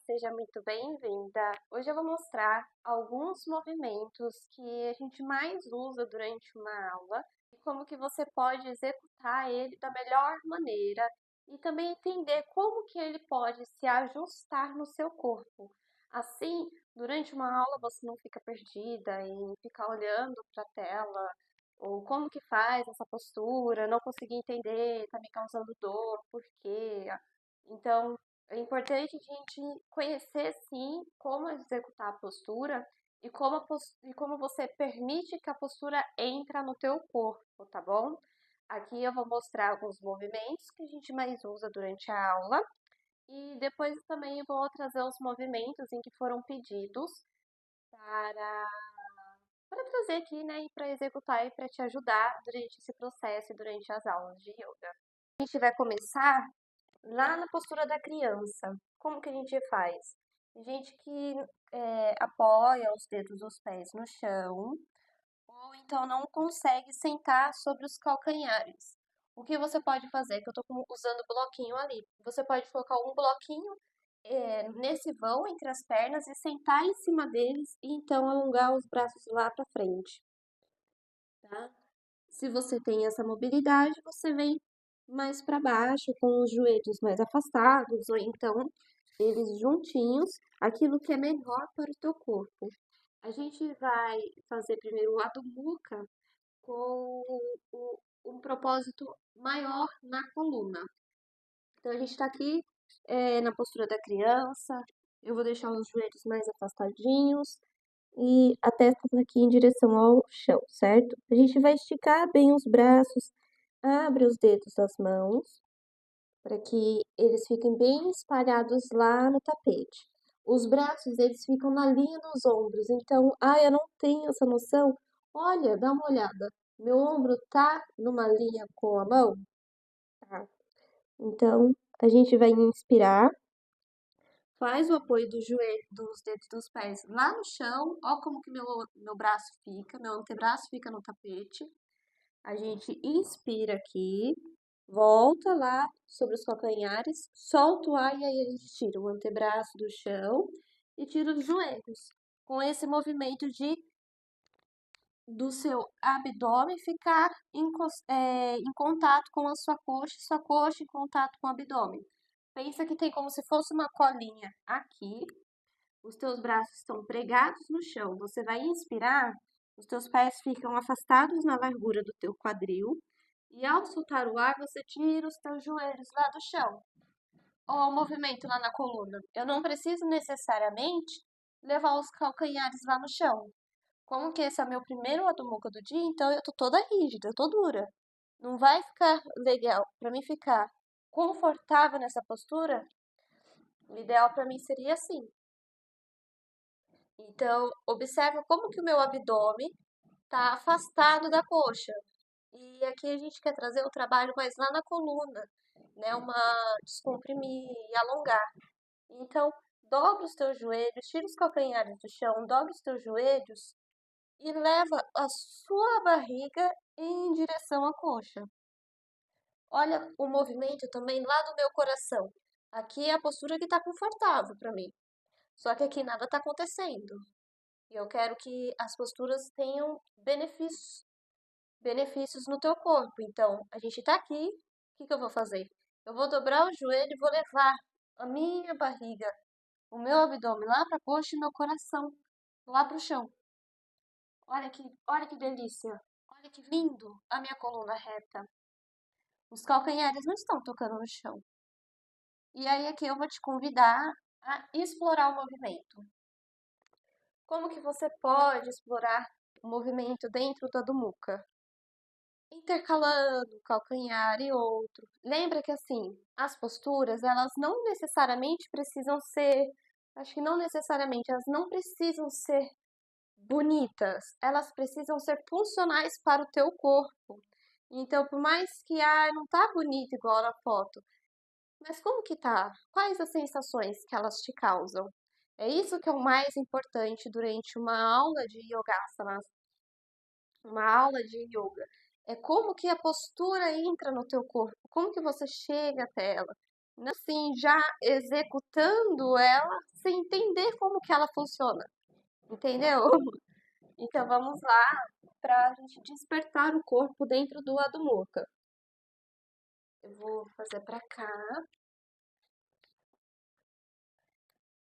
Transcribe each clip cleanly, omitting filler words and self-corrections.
seja muito bem-vinda. Hoje eu vou mostrar alguns movimentos que a gente mais usa durante uma aula e como que você pode executar ele da melhor maneira e também entender como que ele pode se ajustar no seu corpo. Assim, durante uma aula você não fica perdida em ficar olhando para a tela ou como que faz essa postura, não conseguir entender, tá me causando dor, por quê? Então, é importante a gente conhecer, sim, como executar a postura e e como você permite que a postura entre no teu corpo, tá bom? Aqui eu vou mostrar alguns movimentos que a gente mais usa durante a aula e depois também eu vou trazer os movimentos em que foram pedidos para, para trazer aqui, né, e para executar e para te ajudar durante esse processo e durante as aulas de yoga. A gente vai começar lá na postura da criança. Como que a gente faz? A gente que apoia os dedos dos pés no chão, ou então não consegue sentar sobre os calcanhares. O que você pode fazer? Que eu estou usando o bloquinho ali. Você pode colocar um bloquinho nesse vão entre as pernas e sentar em cima deles e então alongar os braços lá para frente, tá? Se você tem essa mobilidade, você vem mais para baixo, com os joelhos mais afastados, ou então eles juntinhos, aquilo que é melhor para o teu corpo. A gente vai fazer primeiro o Adho Mukha com um propósito maior na coluna. Então, a gente está aqui na postura da criança, eu vou deixar os joelhos mais afastadinhos, e a testa tá aqui em direção ao chão, certo? A gente vai esticar bem os braços, abre os dedos das mãos, para que eles fiquem bem espalhados lá no tapete. Os braços, eles ficam na linha dos ombros, então, eu não tenho essa noção. Olha, dá uma olhada. Meu ombro tá numa linha com a mão? Tá. Então, a gente vai inspirar. Faz o apoio do joelho, dos dedos dos pés lá no chão. Ó como que meu braço fica, meu antebraço fica no tapete. A gente inspira aqui, volta lá sobre os calcanhares, solta o ar e aí a gente tira o antebraço do chão e tira os joelhos. Com esse movimento do seu abdômen ficar em contato com a sua coxa em contato com o abdômen. Pensa que tem como se fosse uma colinha aqui, os teus braços estão pregados no chão. Você vai inspirar, os teus pés ficam afastados na largura do teu quadril. E ao soltar o ar, você tira os teus joelhos lá do chão. Ó, o movimento lá na coluna. Eu não preciso necessariamente levar os calcanhares lá no chão. Como que esse é meu primeiro Adho Mukha do dia, então eu tô toda rígida, eu tô dura. Não vai ficar legal. Para mim ficar confortável nessa postura, o ideal para mim seria assim. Então, observa como que o meu abdômen está afastado da coxa. E aqui a gente quer trazer o trabalho mais lá na coluna, né? Descomprimir e alongar. Então, dobra os teus joelhos, tira os calcanhares do chão, dobra os teus joelhos e leva a sua barriga em direção à coxa. Olha o movimento também lá do meu coração. Aqui é a postura que está confortável para mim. Só que aqui nada está acontecendo. E eu quero que as posturas tenham benefícios no teu corpo. Então, a gente tá aqui, o que eu vou fazer? Eu vou dobrar o joelho e vou levar a minha barriga, o meu abdômen lá para a coxa e meu coração lá para o chão. Olha que delícia. Olha que lindo a minha coluna reta. Os calcanhares não estão tocando no chão. E aí aqui eu vou te convidar a explorar o movimento. Como que você pode explorar o movimento dentro do Adho Mukha? Intercalando um calcanhar e outro. Lembra que assim, as posturas, elas não necessariamente precisam ser, acho que não necessariamente, elas não precisam ser bonitas, elas precisam ser funcionais para o teu corpo. Então, por mais que não tá bonito igual na foto, mas como que tá? Quais as sensações que elas te causam? É isso que é o mais importante durante uma aula de yogasanas, uma aula de yoga. É como que a postura entra no teu corpo, como que você chega até ela. assim, já executando ela sem entender como que ela funciona, entendeu? Então vamos lá para a gente despertar o corpo dentro do Adho Mukha. Eu vou fazer para cá.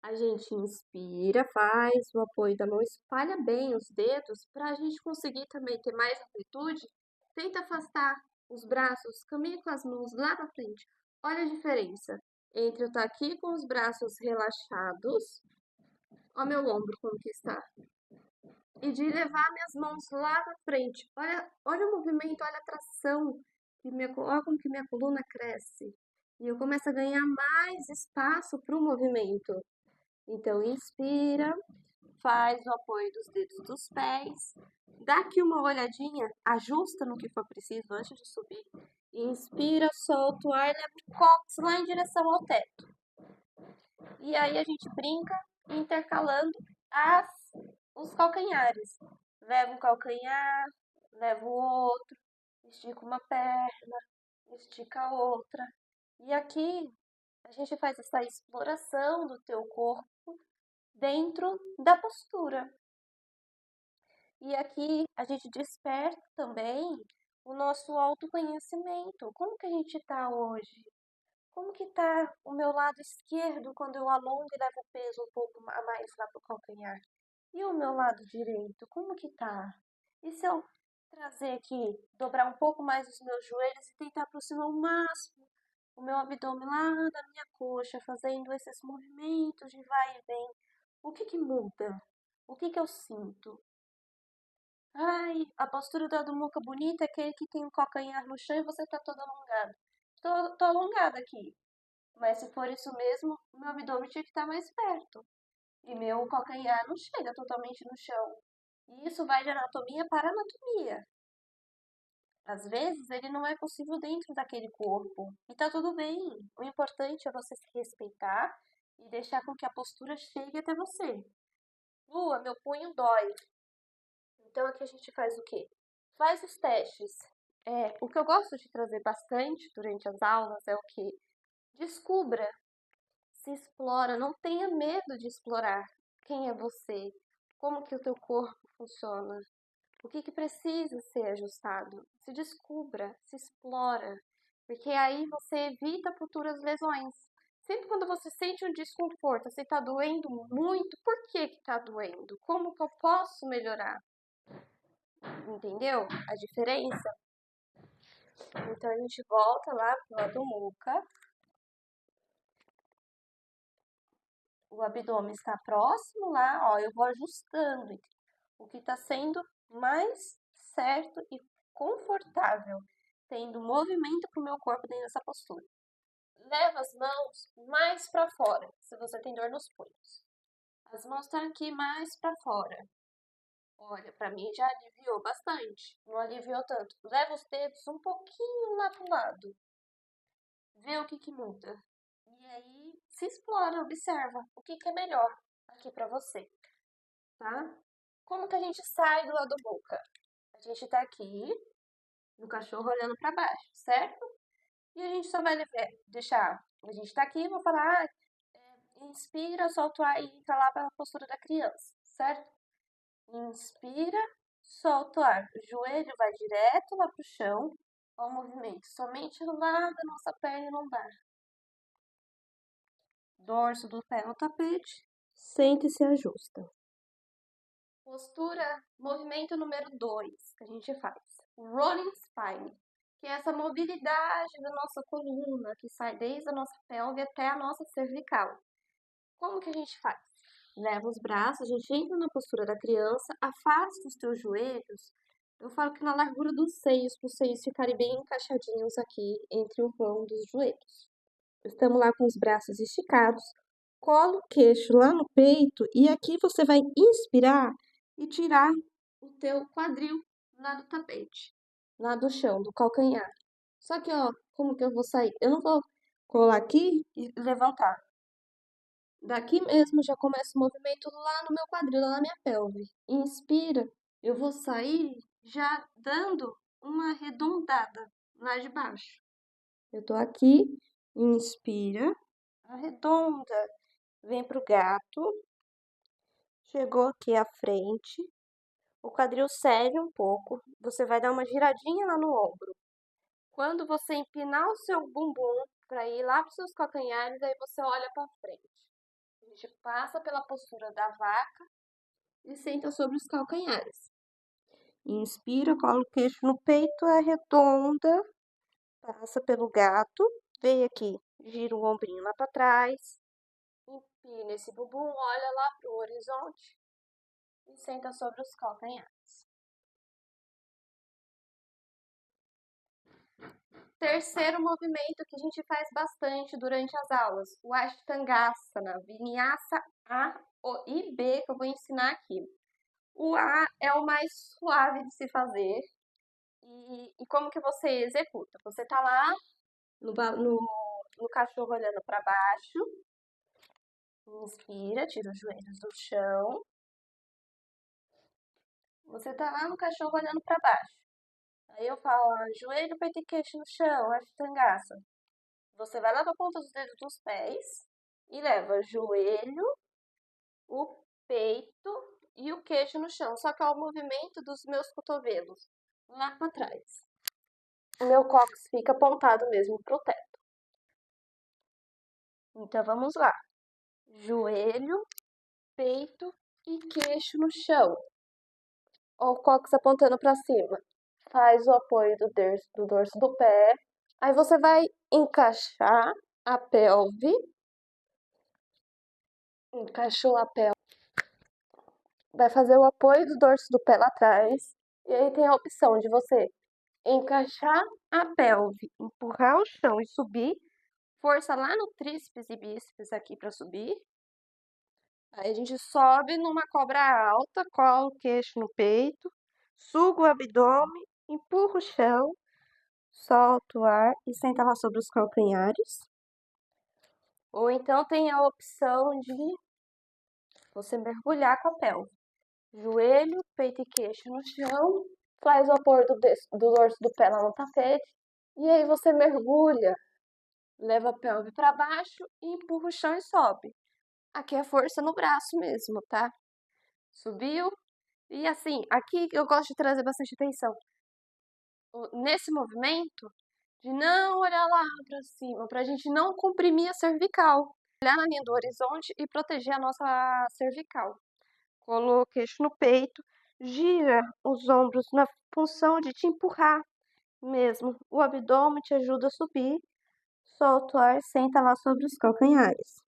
A gente inspira, faz o apoio da mão, espalha bem os dedos para a gente conseguir também ter mais amplitude. Tenta afastar os braços, caminhe com as mãos lá na frente. Olha a diferença entre eu estar aqui com os braços relaxados, olha meu ombro como que está, e de levar minhas mãos lá na frente. Olha o movimento, olha a tração, olha como que minha coluna cresce. E eu começo a ganhar mais espaço para o movimento. Então, inspira, faz o apoio dos dedos dos pés, dá aqui uma olhadinha, ajusta no que for preciso antes de subir. Inspira, solta o ar e leva o cóccix lá em direção ao teto. E aí a gente brinca intercalando os calcanhares. Leva um calcanhar, leva o outro, estica uma perna, estica a outra. E aqui a gente faz essa exploração do teu corpo dentro da postura. E aqui a gente desperta também o nosso autoconhecimento. Como que a gente está hoje? Como que está o meu lado esquerdo quando eu alongo e levo o peso um pouco a mais lá pro calcanhar? E o meu lado direito, como que tá? E se eu trazer aqui, dobrar um pouco mais os meus joelhos e tentar aproximar ao máximo o meu abdômen lá da minha coxa, fazendo esses movimentos de vai e vem? O que que muda? O que que eu sinto? Ai, a postura do Adho Mukha bonita é aquele que tem o calcanhar no chão e você tá toda alongada. Tô alongada aqui. Mas se for isso mesmo, meu abdômen tinha que estar mais perto. E meu calcanhar não chega totalmente no chão. E isso vai de anatomia para anatomia. Às vezes ele não é possível dentro daquele corpo. E tá tudo bem. O importante é você se respeitar e deixar com que a postura chegue até você. Lua, meu punho dói. Então aqui a gente faz o quê? Faz os testes. O que eu gosto de trazer bastante durante as aulas é o que? Descubra, se explora, não tenha medo de explorar quem é você, como que o teu corpo funciona, o que que precisa ser ajustado. Se descubra, se explora, porque aí você evita futuras lesões. Sempre quando você sente um desconforto, se está doendo muito, por que que está doendo? Como que eu posso melhorar? Entendeu a diferença? Então a gente volta lá pro Adho Mukha. O abdômen está próximo lá, ó, eu vou ajustando o que está sendo mais certo e confortável, tendo movimento para o meu corpo dentro dessa postura. Leva as mãos mais para fora, se você tem dor nos punhos. As mãos estão aqui mais para fora. Olha, para mim já aliviou bastante, não aliviou tanto. Leva os dedos um pouquinho lá pro lado. Vê o que que muda. E aí se explora, observa o que que é melhor aqui para você, tá? Como que a gente sai do lado do boca? A gente tá aqui no cachorro olhando para baixo, certo? E a gente só vai deixar. A gente tá aqui, vou falar, inspira, solta o ar e entra lá para a postura da criança, certo? Inspira, solta o ar. O joelho vai direto lá pro chão. Ó, o movimento somente lá da nossa perna e lombar. Dorso do pé no tapete. Sente e se ajusta. Postura, movimento número 2 que a gente faz. Rolling Spine, que é essa mobilidade da nossa coluna, que sai desde a nossa pelve até a nossa cervical. Como que a gente faz? Leva os braços, a gente entra na postura da criança, afasta os teus joelhos. Eu falo que na largura dos seios, para os seios ficarem bem encaixadinhos aqui entre o vão dos joelhos. Estamos lá com os braços esticados, cola o queixo lá no peito e aqui você vai inspirar e tirar o teu quadril lá do tapete, lá do chão, do calcanhar. Só que, ó, como que eu vou sair? Eu não vou colar aqui e levantar. Daqui mesmo já começa o movimento lá no meu quadril, lá na minha pelve. Inspira, eu vou sair já dando uma arredondada lá de baixo. Eu tô aqui Inspira, arredonda, vem pro gato, chegou aqui à frente, o quadril cede um pouco, você vai dar uma giradinha lá no ombro. Quando você empinar o seu bumbum para ir lá para os seus calcanhares, aí você olha para frente. A gente passa pela postura da vaca e senta sobre os calcanhares. Inspira, cola o queixo no peito, arredonda, passa pelo gato, vem aqui, gira o ombrinho lá para trás, empina esse bumbum, olha lá para o horizonte e senta sobre os calcanhares. Terceiro movimento que a gente faz bastante durante as aulas, o Ashtangasana, Vinyasa A e B, que eu vou ensinar aqui. O A é o mais suave de se fazer. E como que você executa? Você tá lá no cachorro olhando para baixo, inspira, tira os joelhos do chão. Você tá lá no cachorro olhando para baixo. Aí eu falo, joelho, peito e queixo no chão, Ashtangasana. Você vai lá para a ponta dos dedos dos pés e leva o joelho, o peito e o queixo no chão. Só que é o movimento dos meus cotovelos lá para trás. O meu cóccix fica apontado mesmo pro teto. Então vamos lá. Joelho, peito e queixo no chão. Ó, o cóccix apontando para cima. Faz o apoio do dorso do pé. Aí você vai encaixar a pelve. Encaixou a pelve. Vai fazer o apoio do dorso do pé lá atrás. E aí tem a opção de você encaixar a pelve, empurrar o chão e subir. Força lá no tríceps e bíceps aqui para subir. Aí a gente sobe numa cobra alta, cola o queixo no peito, suga o abdômen, empurra o chão, solta o ar e senta lá sobre os calcanhares. Ou então tem a opção de você mergulhar com a pelve. Joelho, peito e queixo no chão, faz o apoio do dorso do pé lá no tapete, e aí você mergulha, leva a pelve para baixo e empurra o chão e sobe. Aqui é força no braço mesmo, tá? Subiu. E assim, aqui eu gosto de trazer bastante atenção nesse movimento de não olhar lá para cima, para a gente não comprimir a cervical. Olhar na linha do horizonte e proteger a nossa cervical. Coloca o queixo no peito, gira os ombros na função de te empurrar mesmo. O abdômen te ajuda a subir, solta o ar, senta lá sobre os calcanhares.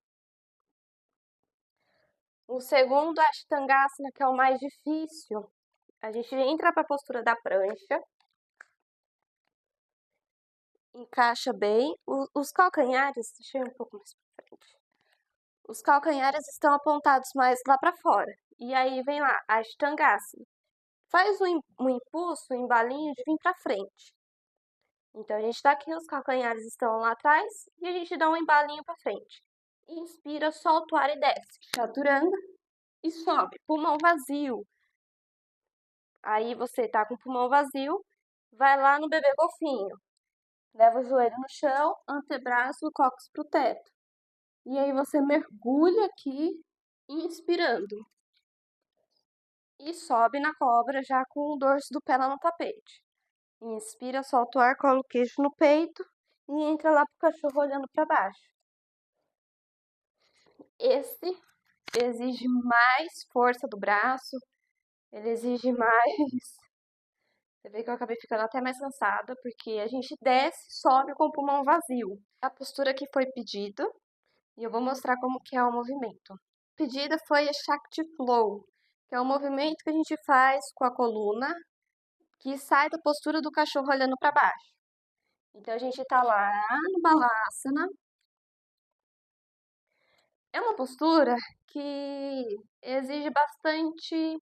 O segundo Ashtangasana, que é o mais difícil, a gente entra para a postura da prancha, encaixa bem. Os calcanhares, deixa eu ir um pouco mais para frente. Os calcanhares estão apontados mais lá para fora. E aí vem lá, Ashtangasana. Faz um impulso, um embalinho de vir para frente. Então a gente está aqui, os calcanhares estão lá atrás e a gente dá um embalinho para frente. Inspira, solta o ar e desce. Chaturanga e sobe. Pulmão vazio. Aí você tá com o pulmão vazio, vai lá no bebê golfinho. Leva o joelho no chão, antebraço, o cóccix pro teto. E aí você mergulha aqui, inspirando. E sobe na cobra já com o dorso do pé lá no tapete. Inspira, solta o ar, cola o queixo no peito e entra lá pro cachorro olhando para baixo. Esse exige mais força do braço, ele exige mais. Você vê que eu acabei ficando até mais cansada, porque a gente desce e sobe com o pulmão vazio. A postura que foi pedida, e eu vou mostrar como que é o movimento. A pedida foi a Shakti Flow, que é um movimento que a gente faz com a coluna, que sai da postura do cachorro olhando para baixo. Então a gente tá lá no Balasana. É uma postura que exige bastante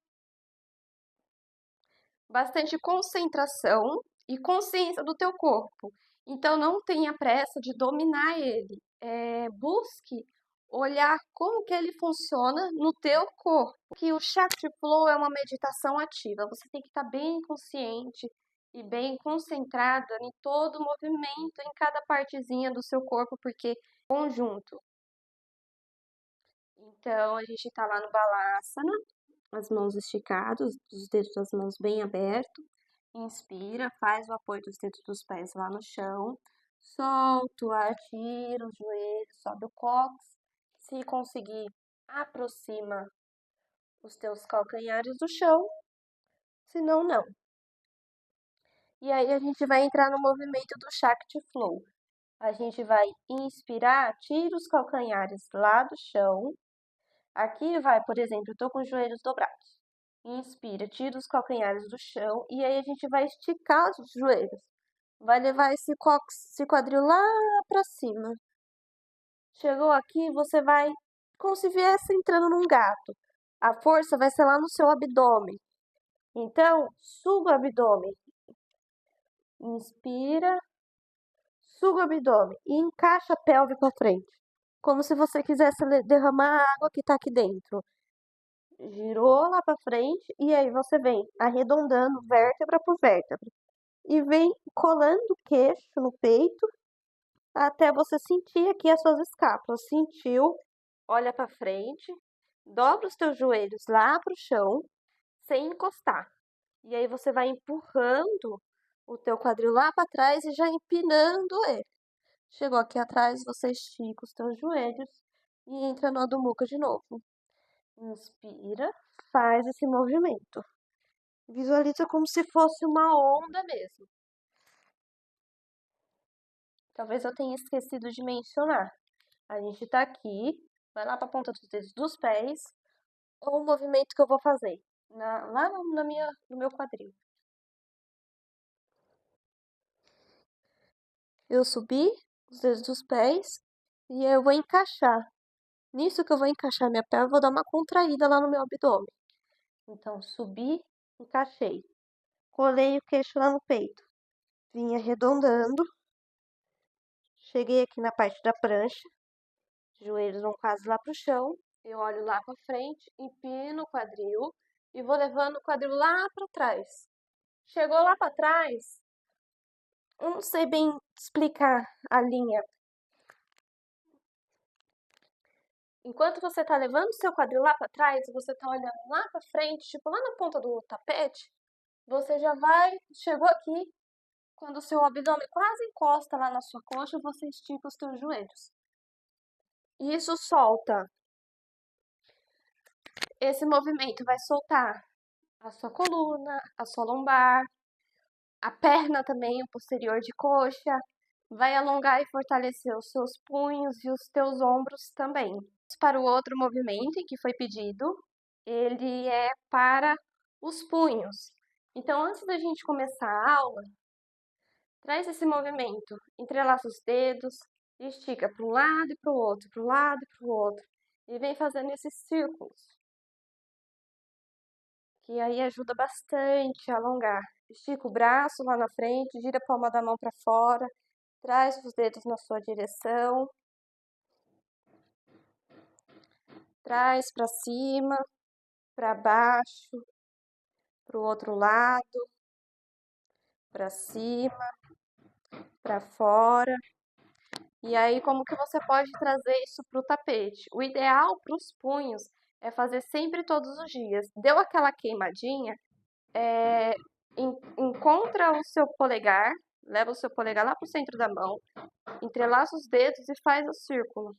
concentração e consciência do teu corpo. Então não tenha pressa de dominar ele. Busque olhar como que ele funciona no teu corpo. Que o Shakti Flow é uma meditação ativa. Você tem que estar bem consciente e bem concentrada em todo o movimento, em cada partezinha do seu corpo, porque é conjunto. Então, a gente tá lá no Balasana, as mãos esticadas, os dedos das mãos bem abertos. Inspira, faz o apoio dos dedos dos pés lá no chão. Solta o ar, tira os joelhos, sobe o cóccix. Se conseguir, aproxima os teus calcanhares do chão. Se não, não. E aí a gente vai entrar no movimento do Shakti Flow. A gente vai inspirar, tira os calcanhares lá do chão. Aqui vai, por exemplo, eu tô com os joelhos dobrados. Inspira, tira os calcanhares do chão e aí a gente vai esticar os joelhos. Vai levar esse quadril lá pra cima. Chegou aqui, você vai como se viesse entrando num gato. A força vai ser lá no seu abdômen. Então, suga o abdômen. Inspira, suga o abdômen e encaixa a pelve para frente. Como se você quisesse derramar a água que está aqui dentro. Girou lá para frente e aí você vem arredondando vértebra por vértebra. E vem colando o queixo no peito até você sentir aqui as suas escápulas. Sentiu? Olha para frente, dobra os teus joelhos lá para o chão, sem encostar. E aí você vai empurrando o teu quadril lá para trás e já empinando ele. Chegou aqui atrás, você estica os teus joelhos e entra no Adho Mukha de novo. Inspira, faz esse movimento. Visualiza como se fosse uma onda mesmo. Talvez eu tenha esquecido de mencionar. A gente tá aqui, vai lá para a ponta dos dedos dos pés. Ou o movimento que eu vou fazer lá no meu quadril. Eu subi os dedos dos pés e eu vou encaixar. Nisso que eu vou encaixar minha perna, eu vou dar uma contraída lá no meu abdômen. Então, subi, encaixei. Colei o queixo lá no peito. Vim arredondando. Cheguei aqui na parte da prancha. Joelhos vão quase lá pro chão. Eu olho lá pra frente, empino o quadril e vou levando o quadril lá para trás. Chegou lá para trás, eu não sei bem explicar a linha. Enquanto você tá levando seu quadril lá para trás, você tá olhando lá para frente, tipo lá na ponta do tapete, você já vai, chegou aqui, quando o seu abdômen quase encosta lá na sua coxa, você estica os seus joelhos. E isso solta. Esse movimento vai soltar a sua coluna, a sua lombar, a perna também, o posterior de coxa. Vai alongar e fortalecer os seus punhos e os teus ombros também. Para o outro movimento que foi pedido, ele é para os punhos. Então, antes da gente começar a aula, traz esse movimento, entrelaça os dedos, estica para um lado e para o outro, para um lado e para o outro, e vem fazendo esses círculos, que aí ajuda bastante a alongar. Estica o braço lá na frente, gira a palma da mão para fora, traz os dedos na sua direção, traz para cima, para baixo, para o outro lado, para cima, para fora. E aí, como que você pode trazer isso para o tapete? O ideal para os punhos é fazer sempre todos os dias. Deu aquela queimadinha, encontra o seu polegar, leva o seu polegar lá para o centro da mão, entrelaça os dedos e faz o círculo.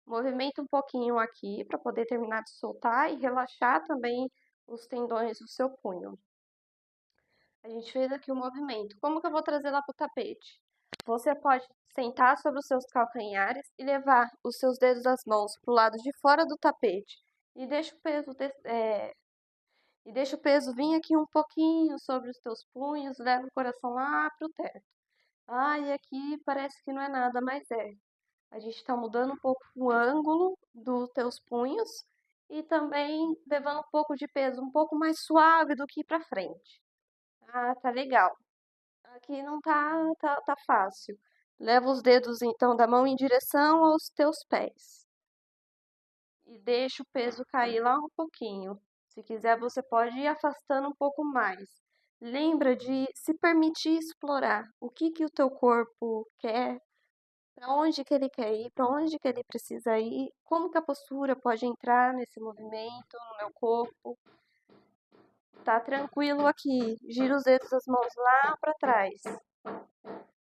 Movimenta um pouquinho aqui para poder terminar de soltar e relaxar também os tendões do seu punho. A gente fez aqui o movimento. Como que eu vou trazer lá para o tapete? Você pode sentar sobre os seus calcanhares e levar os seus dedos das mãos para o lado de fora do tapete. E deixa o peso vir aqui um pouquinho sobre os teus punhos, leva o coração lá para o teto. Ah, e aqui parece que não é nada, mas é. A gente está mudando um pouco o ângulo dos teus punhos e também levando um pouco de peso, um pouco mais suave do que para frente. Ah, tá legal. Aqui não tá fácil. Leva os dedos então da mão em direção aos teus pés. E deixa o peso cair lá um pouquinho. Se quiser, você pode ir afastando um pouco mais. Lembra de se permitir explorar o que o teu corpo quer, para onde que ele quer ir, para onde que ele precisa ir, como que a postura pode entrar nesse movimento no meu corpo. Tá tranquilo aqui, gira os dedos das mãos lá para trás.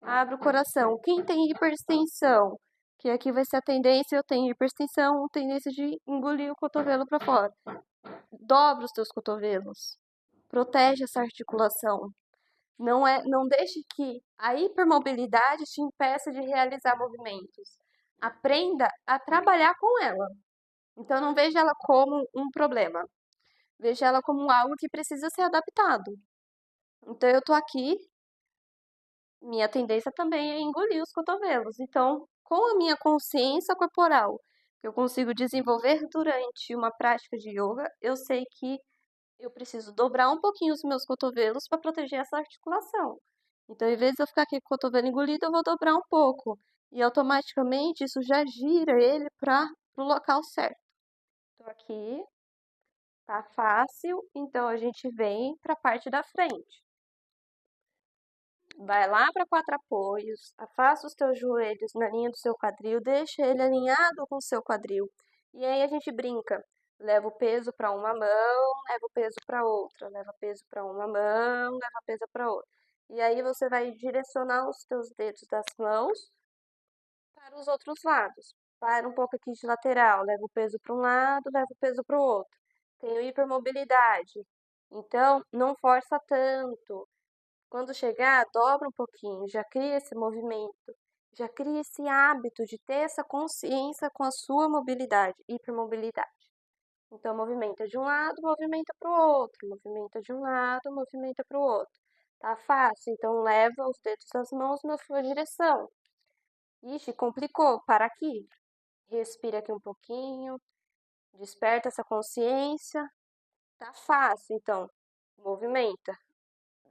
Abre o coração. Quem tem hiperextensão, que aqui vai ser a tendência, eu tenho hiperextensão, tendência de engolir o cotovelo para fora. Dobra os teus cotovelos. Protege essa articulação. Não deixe que a hipermobilidade te impeça de realizar movimentos. Aprenda a trabalhar com ela. Então não veja ela como um problema. Veja ela como algo que precisa ser adaptado. Então eu tô aqui, minha tendência também é engolir os cotovelos. Então, com a minha consciência corporal, que eu consigo desenvolver durante uma prática de yoga, eu sei que eu preciso dobrar um pouquinho os meus cotovelos para proteger essa articulação. Então, em vez de eu ficar aqui com o cotovelo engolido, eu vou dobrar um pouco. E automaticamente isso já gira ele para o local certo. Estou aqui, tá fácil, então a gente vem para a parte da frente. Vai lá para quatro apoios, afasta os teus joelhos na linha do seu quadril, deixa ele alinhado com o seu quadril. E aí a gente brinca. Leva o peso para uma mão, leva o peso para outra, leva peso para uma mão, leva peso para outra. E aí você vai direcionar os teus dedos das mãos para os outros lados. Para um pouco aqui de lateral, leva o peso para um lado, leva o peso para o outro. Tenho hipermobilidade. Então, não força tanto. Quando chegar, dobra um pouquinho, já cria esse movimento, já cria esse hábito de ter essa consciência com a sua mobilidade, hipermobilidade. Então, movimenta de um lado, movimenta para o outro, movimenta de um lado, movimenta para o outro. Tá fácil? Então, leva os dedos das mãos na sua direção. Ixi, complicou, para aqui. Respira aqui um pouquinho, desperta essa consciência. Tá fácil, então, movimenta.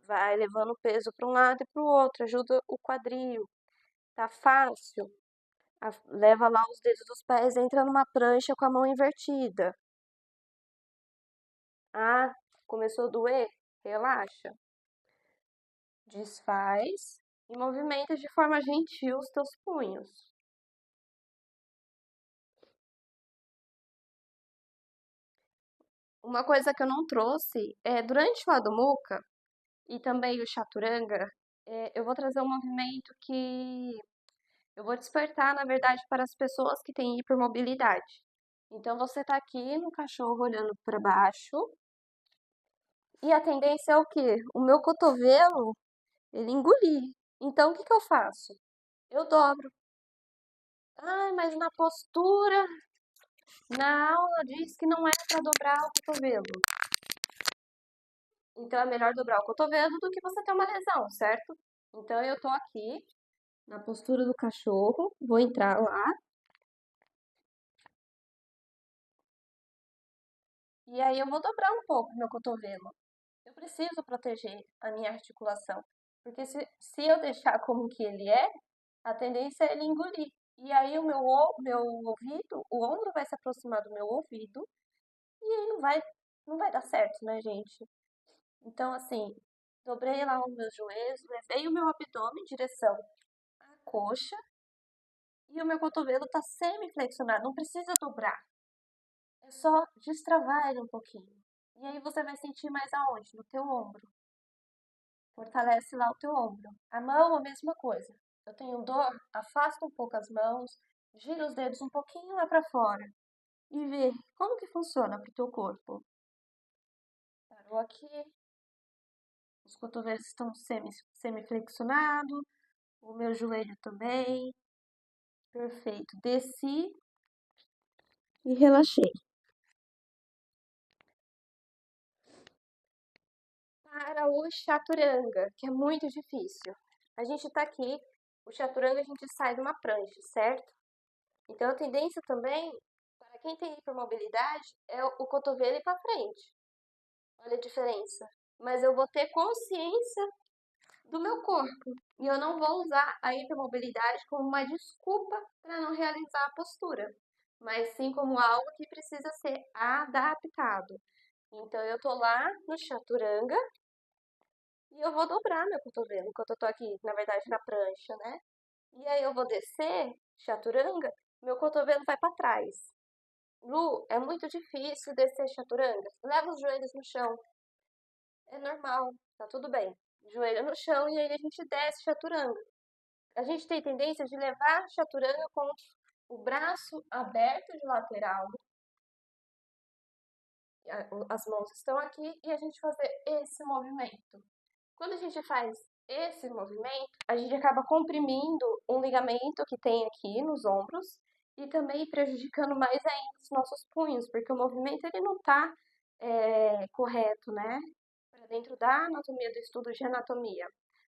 Vai levando o peso para um lado e para o outro, ajuda o quadril. Tá fácil? Leva lá os dedos dos pés, entra numa prancha com a mão invertida. Ah, começou a doer? Relaxa. Desfaz e movimenta de forma gentil os teus punhos. Uma coisa que eu não trouxe é durante o Adho Mukha e também o Chaturanga, eu vou trazer um movimento que eu vou despertar, na verdade, para as pessoas que têm hipermobilidade. Então, você está aqui no cachorro olhando para baixo. E a tendência é o quê? O meu cotovelo, ele engolir. Então, o que que eu faço? Eu dobro. Ah, mas na postura, na aula diz que não é para dobrar o cotovelo. Então, é melhor dobrar o cotovelo do que você ter uma lesão, certo? Então, eu tô aqui na postura do cachorro, vou entrar lá. E aí eu vou dobrar um pouco meu cotovelo. Eu preciso proteger a minha articulação, porque se eu deixar como que ele é, a tendência é ele engolir. E aí meu ouvido, o ombro vai se aproximar do meu ouvido e aí não vai dar certo, né, gente? Então, assim, dobrei lá os meus joelhos, levei o meu abdômen em direção à coxa e o meu cotovelo tá semi-flexionado, não precisa dobrar. É só destravar ele um pouquinho. E aí você vai sentir mais aonde? No teu ombro. Fortalece lá o teu ombro. A mão, a mesma coisa. Eu tenho dor, afasta um pouco as mãos, gira os dedos um pouquinho lá para fora e vê como que funciona para o teu corpo. Parou aqui, os cotovelos estão semi-flexionados, o meu joelho também. Perfeito. Desci e relaxei. Para o chaturanga, que é muito difícil. A gente tá aqui, o chaturanga a gente sai de uma prancha, certo? Então a tendência também, para quem tem hipermobilidade, é o cotovelo ir para frente. Olha a diferença. Mas eu vou ter consciência do meu corpo. E eu não vou usar a hipermobilidade como uma desculpa para não realizar a postura, mas sim como algo que precisa ser adaptado. Então eu tô lá no chaturanga E eu vou dobrar meu cotovelo enquanto eu tô aqui, na verdade, na prancha, né? E aí eu vou descer, chaturanga, meu cotovelo vai para trás. Lu, é muito difícil descer chaturanga. Leva os joelhos no chão. É normal, tá tudo bem. Joelho no chão e aí a gente desce chaturanga. A gente tem tendência de levar chaturanga com o braço aberto de lateral, as mãos estão aqui e a gente fazer esse movimento. Quando a gente faz esse movimento, a gente acaba comprimindo um ligamento que tem aqui nos ombros e também prejudicando mais ainda os nossos punhos, porque o movimento ele não está correto, né? Para dentro da anatomia, do estudo de anatomia.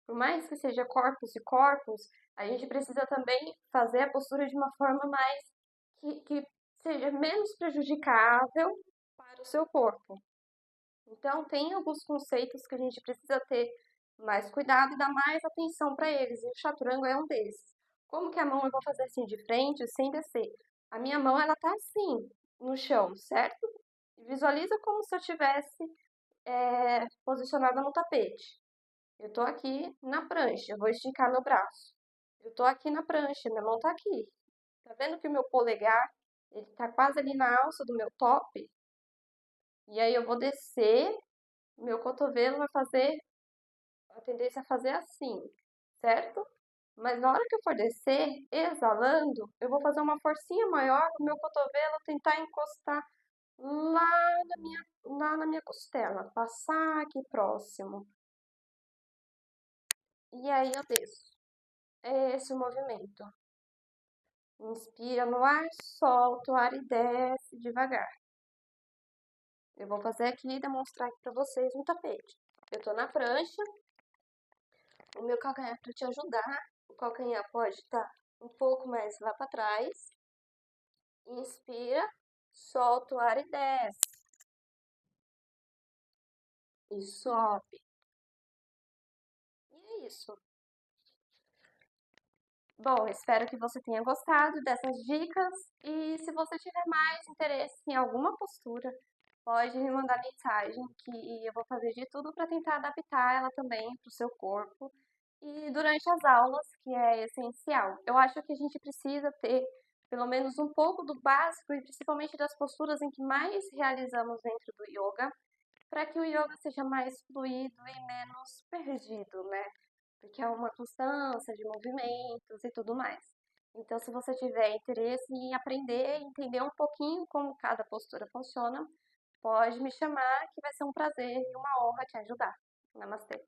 Por mais que seja corpos e corpos, a gente precisa também fazer a postura de uma forma mais que seja menos prejudicável para o seu corpo. Então, tem alguns conceitos que a gente precisa ter mais cuidado e dar mais atenção para eles, e o chaturanga é um desses. Como que a mão eu vou fazer assim de frente, sem descer? A minha mão, ela tá assim, no chão, certo? Visualiza como se eu tivesse posicionada no tapete. Eu tô aqui na prancha, eu vou esticar meu braço. Eu tô aqui na prancha, minha mão tá aqui. Tá vendo que o meu polegar, ele tá quase ali na alça do meu top? E aí eu vou descer, meu cotovelo vai fazer, a tendência é fazer assim, certo? Mas na hora que eu for descer, exalando, eu vou fazer uma forcinha maior no meu cotovelo, tentar encostar lá na minha costela, passar aqui próximo. E aí eu desço. É esse o movimento. Inspira no ar, solta o ar e desce devagar. Eu vou fazer aqui e demonstrar aqui pra vocês no tapete. Eu tô na prancha, o meu calcanhar para te ajudar. O calcanhar pode estar um pouco mais lá para trás. Inspira, solta o ar e desce. E sobe. E é isso. Bom, espero que você tenha gostado dessas dicas. E se você tiver mais interesse em alguma postura, pode me mandar mensagem que eu vou fazer de tudo para tentar adaptar ela também para o seu corpo. E durante as aulas, que é essencial. Eu acho que a gente precisa ter pelo menos um pouco do básico e principalmente das posturas em que mais realizamos dentro do yoga, para que o yoga seja mais fluido e menos perdido, né? Porque é uma constância de movimentos e tudo mais. Então, se você tiver interesse em aprender e entender um pouquinho como cada postura funciona, pode me chamar que vai ser um prazer e uma honra te ajudar. Namastê!